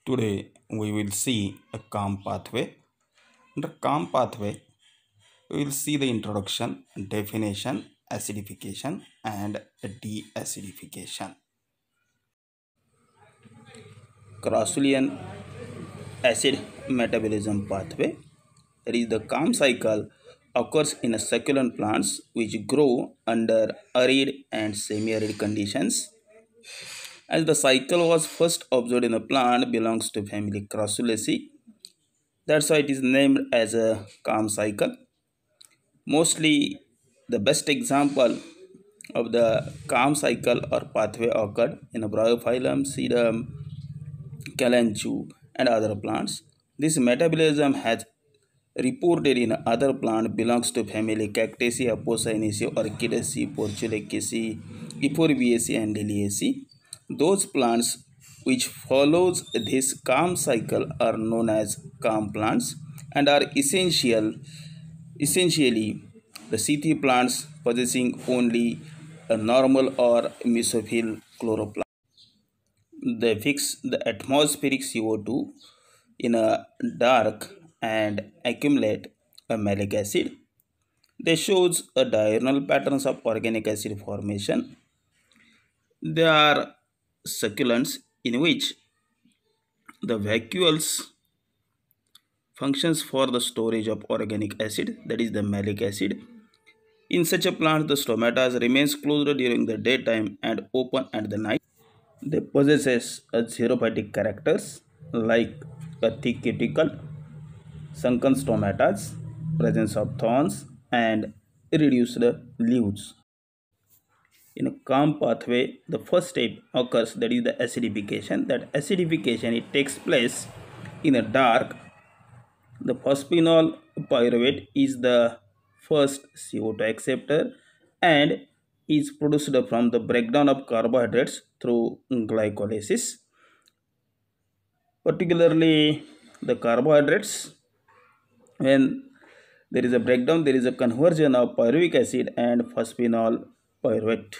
Today we will see a calm pathway. Under calm pathway, we will see the introduction, definition, acidification and deacidification. Crossulian acid metabolism pathway, that is the calm cycle, occurs in succulent plants which grow under arid and semi-arid conditions. As the cycle was first observed in a plant belongs to family Crassulaceae, that's why it is named as a calm cycle. Mostly the best example of the calm cycle or pathway occurred in a Bryophyllum, Sedum, Kalanchoe and other plants. This metabolism has reported in other plant belongs to family Cactaceae, Apocynaceae, Orchidaceae, Portulaceae, Euphorbiaceae and Liliaceae. Those plants which follows this calm cycle are known as calm plants and are essentially the C3 plants possessing only a normal or mesophyll chloroplasm. They fix the atmospheric CO2 in a dark and accumulate a malic acid. They shows a diurnal patterns of organic acid formation. They are succulents in which the vacuoles functions for the storage of organic acid, that is the malic acid. In such a plant, the stomata remains closed during the daytime and open at the night. They possess a xerophytic characters like a thick cuticle, sunken stomatas, presence of thorns, and reduced leaves. In a calm pathway, the first step occurs, that is the acidification. That acidification it takes place in a dark. The phosphenol pyruvate is the first CO2 acceptor and is produced from the breakdown of carbohydrates through glycolysis. Particularly the carbohydrates, when there is a breakdown, there is a conversion of pyruvic acid and phosphenol pyruvate.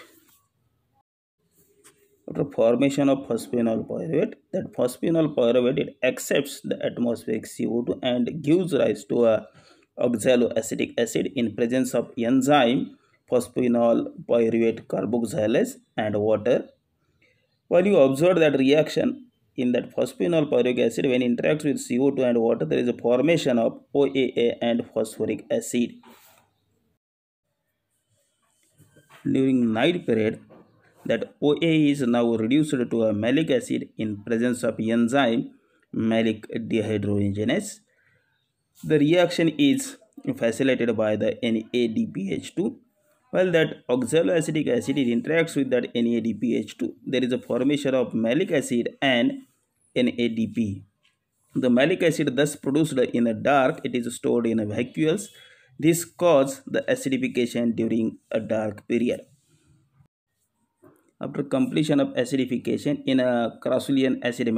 After formation of phosphenol pyruvate, that phosphenol pyruvate it accepts the atmospheric CO2 and gives rise to a oxaloacetic acid in presence of enzyme phosphenol pyruvate carboxylase and water. While you observe that reaction in that phosphenol pyruvic acid, when it interacts with CO2 and water, there is a formation of OAA and phosphoric acid. During night period, that OA is now reduced to a malic acid in presence of enzyme malic dehydrogenase. The reaction is facilitated by the NADPH2. While that oxaloacetic acid interacts with that NADPH2, there is a formation of malic acid and NADP. The malic acid thus produced in the dark, it is stored in vacuoles. This causes the acidification during a dark period. After completion of acidification in a Crossulian acid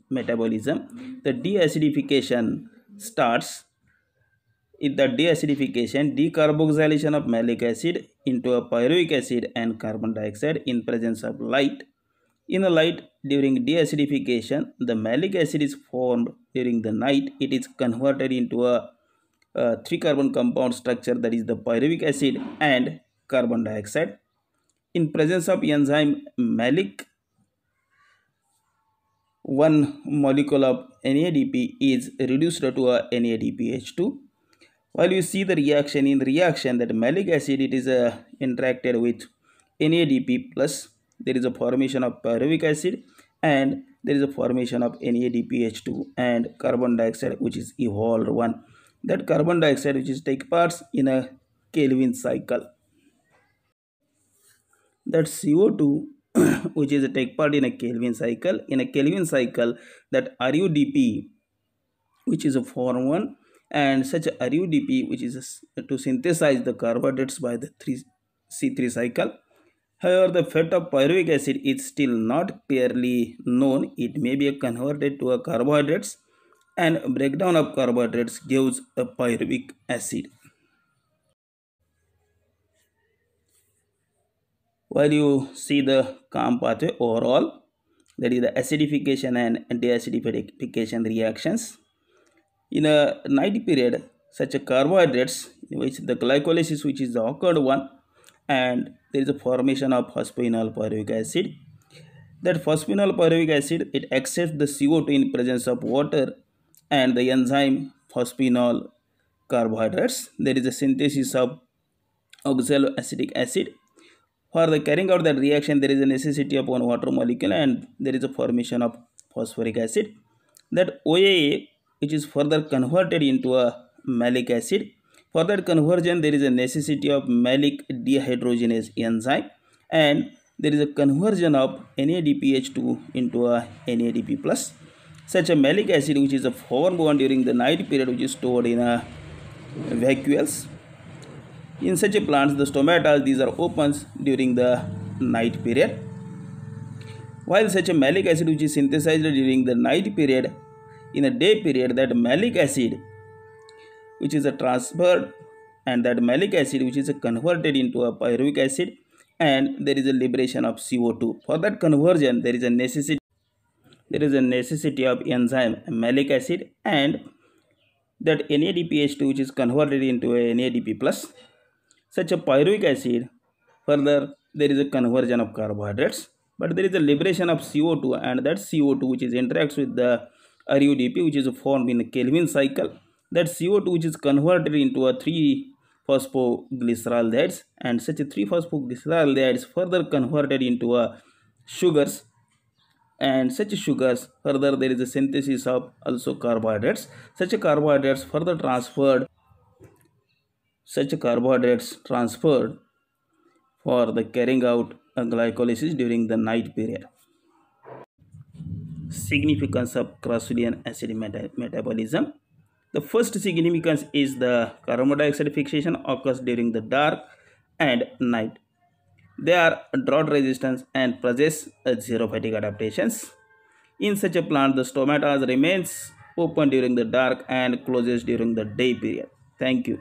metabolism, the deacidification starts. In the deacidification, decarboxylation of malic acid into a pyruvic acid and carbon dioxide in presence of light. In the light, during deacidification, the malic acid is formed during the night. It is converted into a 3-carbon compound structure, that is the pyruvic acid and carbon dioxide. In presence of enzyme malic, one molecule of NADP is reduced to a NADPH2. While you see the reaction, in the reaction that malic acid it is interacted with NADP plus, there is a formation of pyruvic acid and there is a formation of NADPH2 and carbon dioxide which is evolved one. That carbon dioxide which is take parts in a Kelvin cycle. That CO2 which is a take part in a Kelvin cycle. In a Kelvin cycle, that RUDP which is a form 1 and such a RUDP which is to synthesize the carbohydrates by the C3 cycle. However, the fate of pyruvic acid is still not clearly known. It may be converted to a carbohydrates and breakdown of carbohydrates gives a pyruvic acid. While you see the calm pathway overall, that is the acidification and deacidification reactions. In a night period, such a carbohydrates, in which the glycolysis, which is the occurred one, and there is a formation of phosphoenol pyruvic acid. That phosphoenol pyruvic acid, it accepts the CO2 in presence of water and the enzyme phosphoenol carbohydrates. There is a synthesis of oxaloacetic acid. For the carrying out that reaction, there is a necessity of one water molecule and there is a formation of phosphoric acid. That OAA, which is further converted into a malic acid. For that conversion, there is a necessity of malic dehydrogenase enzyme, and there is a conversion of NADPH2 into a NADP plus. Such a malic acid, which is a formed during the night period, which is stored in a vacuoles. In such a plants, the stomata, these are opens during the night period. While such a malic acid, which is synthesized during the night period, in a day period, that malic acid, which is a transferred, and that malic acid, which is converted into a pyruvic acid, and there is a liberation of CO2. For that conversion, there is a necessity of enzyme malic acid, and that NADPH2, which is converted into a NADP plus. Such a pyruvic acid, further there is a conversion of carbohydrates, but there is a liberation of CO2, and that CO2, which is interacts with the RUDP, which is formed in a Kelvin cycle. That CO2, which is converted into a 3-phosphoglyceraldehydes, and such a 3-phosphoglyceraldehydes further converted into a sugars, and such sugars further there is a synthesis of also carbohydrates. Such a carbohydrates transferred for the carrying out a glycolysis during the night period. Significance of Crassullian acid metabolism. The first significance is the carbon dioxide fixation occurs during the dark and night. They are drought resistant and possess zero fatigue adaptations. In such a plant, the stomata remains open during the dark and closes during the day period. Thank you.